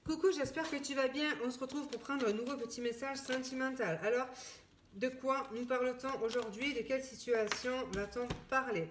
Coucou, j'espère que tu vas bien. On se retrouve pour prendre un nouveau petit message sentimental. Alors, de quoi nous parle-t-on aujourd'hui? De quelle situation va-t-on parler?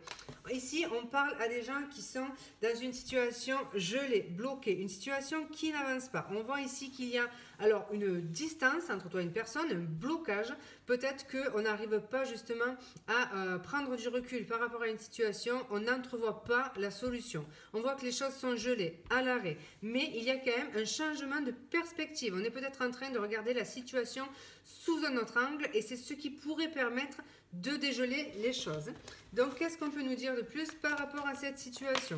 Ici, on parle à des gens qui sont dans une situation gelée, bloquée, une situation qui n'avance pas. On voit ici qu'il y a alors une distance entre toi et une personne, un blocage. Peut-être qu'on n'arrive pas justement à prendre du recul par rapport à une situation. On n'entrevoit pas la solution. On voit que les choses sont gelées, à l'arrêt. Mais il y a quand même un changement de perspective. On est peut-être en train de regarder la situation sous un autre angle et c'est ce qui pourrait permettre de dégeler les choses. Donc, qu'est-ce qu'on peut nous dire de plus par rapport à cette situation?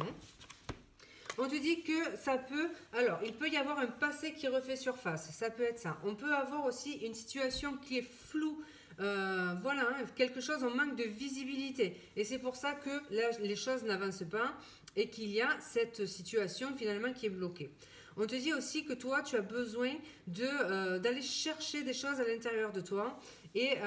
On te dit que ça peut... Alors, il peut y avoir un passé qui refait surface. Ça peut être ça. On peut avoir aussi une situation qui est floue. Voilà, hein, quelque chose en manque de visibilité. Et c'est pour ça que là, les choses n'avancent pas et qu'il y a cette situation finalement qui est bloquée. On te dit aussi que toi, tu as besoin d'aller chercher des choses à l'intérieur de toi. Et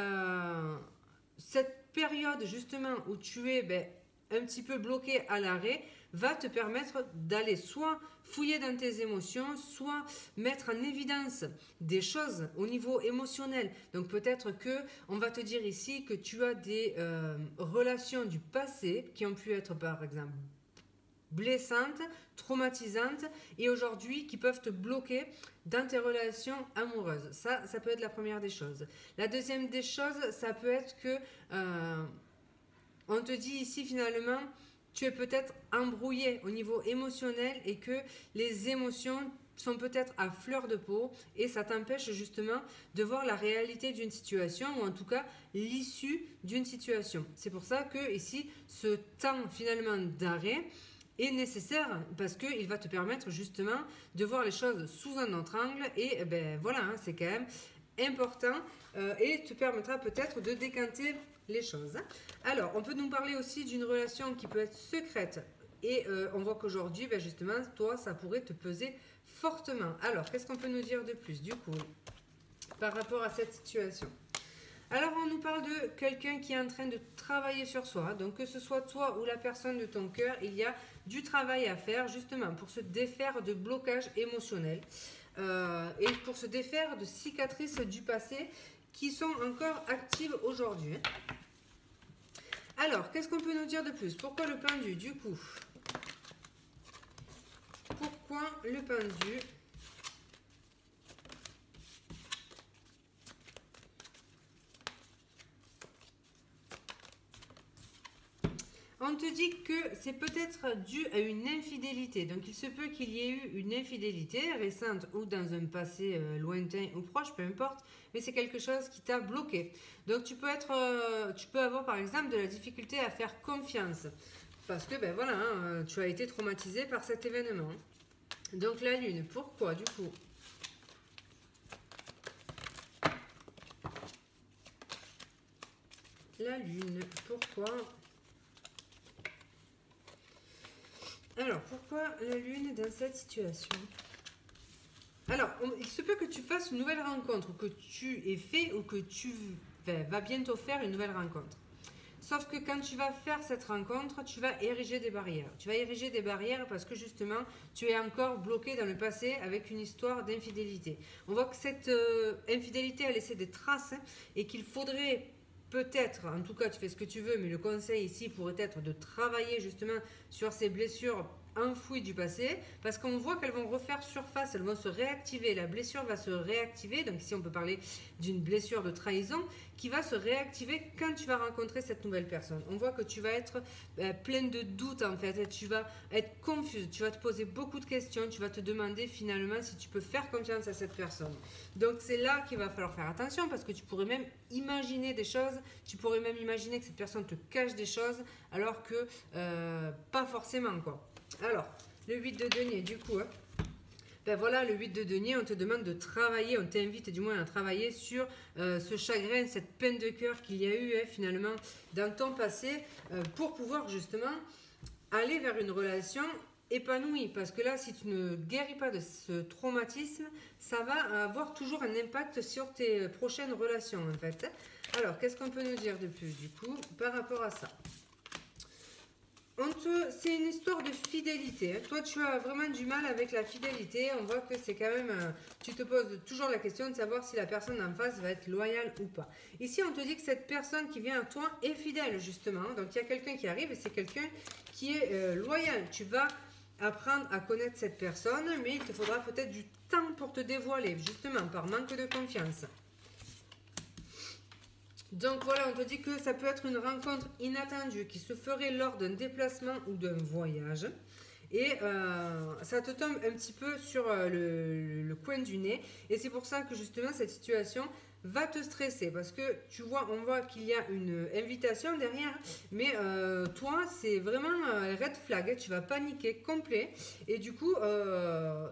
cette période justement où tu es un petit peu bloqué à l'arrêt va te permettre d'aller soit fouiller dans tes émotions, soit mettre en évidence des choses au niveau émotionnel. Donc peut-être que on va te dire ici que tu as des relations du passé qui ont pu être par exemple blessantes, traumatisantes et aujourd'hui qui peuvent te bloquer dans tes relations amoureuses. Ça peut être la première des choses. La deuxième des choses, ça peut être que on te dit ici finalement tu es peut-être embrouillé au niveau émotionnel et que les émotions sont peut-être à fleur de peau et ça t'empêche justement de voir la réalité d'une situation ou en tout cas l'issue d'une situation. C'est pour ça que ici ce temps finalement d'arrêt est nécessaire parce qu'il va te permettre justement de voir les choses sous un autre angle et voilà, hein, c'est quand même important et te permettra peut-être de décanter les choses. Alors, on peut nous parler aussi d'une relation qui peut être secrète et on voit qu'aujourd'hui, justement, toi, ça pourrait te peser fortement. Alors, qu'est-ce qu'on peut nous dire de plus du coup par rapport à cette situation? Alors, on nous parle de quelqu'un qui est en train de travailler sur soi. Donc, que ce soit toi ou la personne de ton cœur, il y a du travail à faire justement pour se défaire de blocages émotionnels et pour se défaire de cicatrices du passé qui sont encore actives aujourd'hui. Alors, qu'est-ce qu'on peut nous dire de plus? Pourquoi le pendu du coup? Pourquoi le pendu? On te dit que c'est peut-être dû à une infidélité. Donc, il se peut qu'il y ait eu une infidélité récente ou dans un passé lointain ou proche, peu importe. Mais c'est quelque chose qui t'a bloqué. Donc, tu peux avoir par exemple de la difficulté à faire confiance. Parce que, voilà, hein, tu as été traumatisé par cet événement. Donc, la lune, pourquoi du coup? La lune, pourquoi? Alors, pourquoi la lune dans cette situation? Alors, il se peut que tu fasses une nouvelle rencontre, ou que tu aies fait, ou que tu vas bientôt faire une nouvelle rencontre. Sauf que quand tu vas faire cette rencontre, tu vas ériger des barrières. Tu vas ériger des barrières parce que justement, tu es encore bloqué dans le passé avec une histoire d'infidélité. On voit que cette infidélité a laissé des traces et qu'il faudrait... Peut-être, en tout cas tu fais ce que tu veux, mais le conseil ici pourrait être de travailler justement sur ces blessures enfouies du passé, parce qu'on voit qu'elles vont refaire surface, elles vont se réactiver, la blessure va se réactiver, donc ici on peut parler d'une blessure de trahison qui va se réactiver quand tu vas rencontrer cette nouvelle personne. On voit que tu vas être plein de doutes en fait, et tu vas être confuse, tu vas te poser beaucoup de questions, tu vas te demander finalement si tu peux faire confiance à cette personne. Donc c'est là qu'il va falloir faire attention, parce que tu pourrais même imaginer des choses. Tu pourrais même imaginer que cette personne te cache des choses alors que pas forcément quoi. Alors, le 8 de denier du coup, voilà, le 8 de denier, on te demande de travailler, on t'invite du moins à travailler sur ce chagrin, cette peine de cœur qu'il y a eu finalement dans ton passé pour pouvoir justement aller vers une relation épanouie. Parce que là, si tu ne guéris pas de ce traumatisme, ça va avoir toujours un impact sur tes prochaines relations en fait. Alors, qu'est-ce qu'on peut nous dire de plus du coup par rapport à ça? C'est une histoire de fidélité. Toi, tu as vraiment du mal avec la fidélité. On voit que c'est quand même... tu te poses toujours la question de savoir si la personne en face va être loyale ou pas. Ici, on te dit que cette personne qui vient à toi est fidèle, justement. Donc, il y a quelqu'un qui arrive et c'est quelqu'un qui est loyal. Tu vas apprendre à connaître cette personne, mais il te faudra peut-être du temps pour te dévoiler, justement, par manque de confiance. Donc voilà, on te dit que ça peut être une rencontre inattendue qui se ferait lors d'un déplacement ou d'un voyage. Et ça te tombe un petit peu sur le coin du nez. Et c'est pour ça que justement cette situation va te stresser. Parce que tu vois, on voit qu'il y a une invitation derrière. Mais toi, c'est vraiment red flag. Tu vas paniquer complet. Et du coup,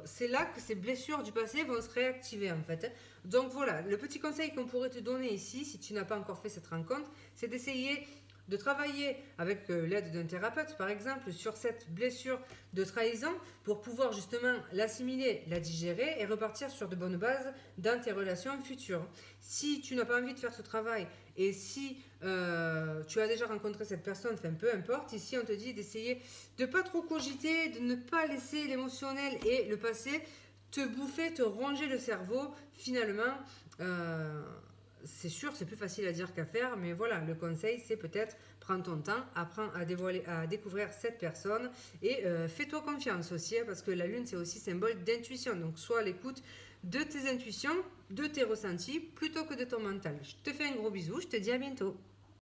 c'est là que ces blessures du passé vont se réactiver en fait. Donc voilà, le petit conseil qu'on pourrait te donner ici, si tu n'as pas encore fait cette rencontre, c'est d'essayer de travailler avec l'aide d'un thérapeute, par exemple, sur cette blessure de trahison pour pouvoir justement l'assimiler, la digérer et repartir sur de bonnes bases dans tes relations futures. Si tu n'as pas envie de faire ce travail et si tu as déjà rencontré cette personne, enfin peu importe, ici on te dit d'essayer de ne pas trop cogiter, de ne pas laisser l'émotionnel et le passé te bouffer, te ronger le cerveau. Finalement, c'est sûr, c'est plus facile à dire qu'à faire, mais voilà, le conseil, c'est peut-être prends ton temps, apprends à découvrir cette personne et fais-toi confiance aussi, hein, parce que la lune, c'est aussi symbole d'intuition. Donc, sois à l'écoute de tes intuitions, de tes ressentis, plutôt que de ton mental. Je te fais un gros bisou, je te dis à bientôt.